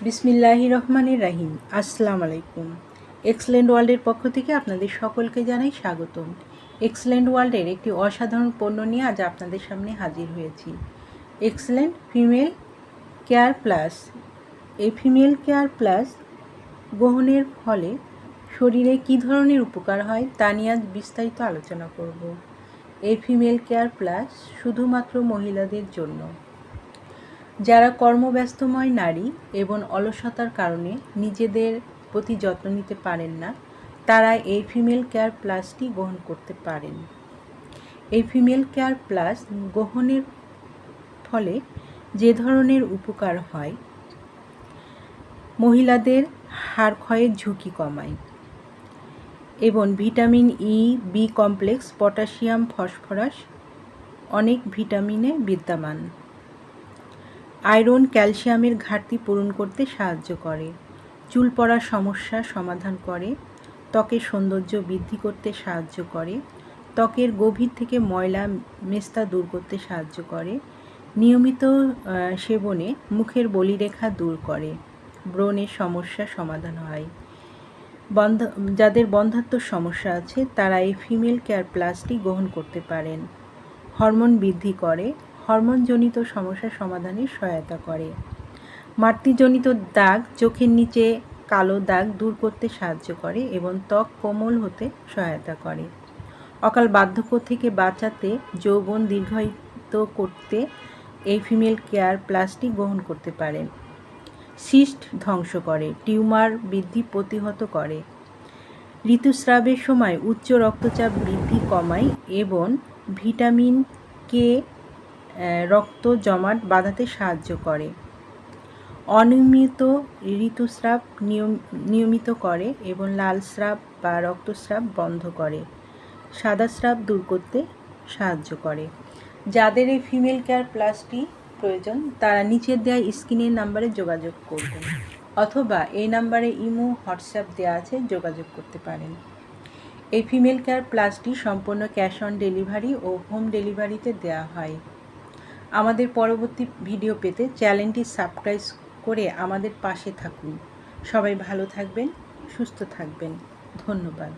বিসমিল্লাহির রহমানির রাহিম। আসসালামু আলাইকুম। এক্সেলেন্ট ওয়ার্ল্ডের পক্ষ থেকে আপনাদের সকলকে জানাই স্বাগতম। এক্সেলেন্ট ওয়ার্ল্ডের একটি অসাধারণ পণ্য নিয়ে আজ আপনাদের সামনে হাজির হয়েছি। Excellent female care plus. এই ফিমেল কেয়ার প্লাস গ্রহণের ফলে শরীরে কী ধরনের উপকার হয় তা নিয়ে আজ বিস্তারিত আলোচনা করব। এই ফিমেল কেয়ার প্লাস শুধুমাত্র মহিলাদের জন্য। যারা কর্মব্যস্তময় নারী এবং অলসতার কারণে নিজেদের প্রতি যত্ন নিতে পারেন না, তারা এই ফিমেল কেয়ার প্লাসটি গ্রহণ করতে পারেন। এই ফিমেল কেয়ার প্লাস গ্রহণের ফলে যে ধরনের উপকার হয়, মহিলাদের হাড় ক্ষয়ের ঝুঁকি কমায় এবং vitamin E, B complex, potassium, phosphorus অনেক ভিটামিনে বিদ্যমান। আয়রন, ক্যালসিয়ামের ঘাটতি পূরণ করতে সাহায্য করে, চুল পড়ার সমস্যার সমাধান করে, ত্বকের সৌন্দর্য বৃদ্ধি করতে সাহায্য করে, ত্বকের গভীর থেকে ময়লা মেস্তা দূর করতে সাহায্য করে, নিয়মিত সেবনে মুখের বলিরেখা দূর করে, ব্রণের সমস্যার সমাধান হয়। যাদের বন্ধ্যাত্বর সমস্যা আছে তারা এই ফিমেল কেয়ার প্লাসটি গ্রহণ করতে পারেন। হরমোন বৃদ্ধি করে, হরমোনজনিত সমস্যার সমাধানে সহায়তা করে, মাতৃজনিত দাগ, চোখের নিচে কালো দাগ দূর করতে সাহায্য করে এবং ত্বক কোমল হতে সহায়তা করে, অকাল বার্ধক্য থেকে বাঁচাতে, যৌবন দীর্ঘায়িত করতে এই ফিমেল কেয়ার প্লাসটি গ্রহণ করতে পারেন। সিস্ট ধ্বংস করে, টিউমার বৃদ্ধি প্রতিহত করে, ঋতুস্রাবের সময় উচ্চ রক্তচাপ বৃদ্ধি কমায় এবং ভিটামিন কে রক্ত জমাট বাঁধাতে সাহায্য করে, অনিয়মিত ঋতুস্রাব নিয়মিত করে এবং লাল স্রাব বা রক্তস্রাব বন্ধ করে, সাদা স্রাব দূর করতে সাহায্য করে। যাদের এই ফিমেল কেয়ার প্লাসটি প্রয়োজন তারা নিচের দেওয়া স্ক্রিনের নাম্বারে যোগাযোগ করবেন অথবা এই নাম্বারে ইমো, হোয়াটসঅ্যাপ দেওয়া আছে, যোগাযোগ করতে পারেন। এই ফিমেল কেয়ার প্লাসটি সম্পূর্ণ ক্যাশ অন ডেলিভারি ও হোম ডেলিভারিতে দেওয়া হয়। আমাদের পরবর্তী ভিডিও পেতে চ্যানেলটি সাবস্ক্রাইব করে আমাদের পাশে থাকুন। সবাই ভালো থাকবেন, সুস্থ থাকবেন। ধন্যবাদ।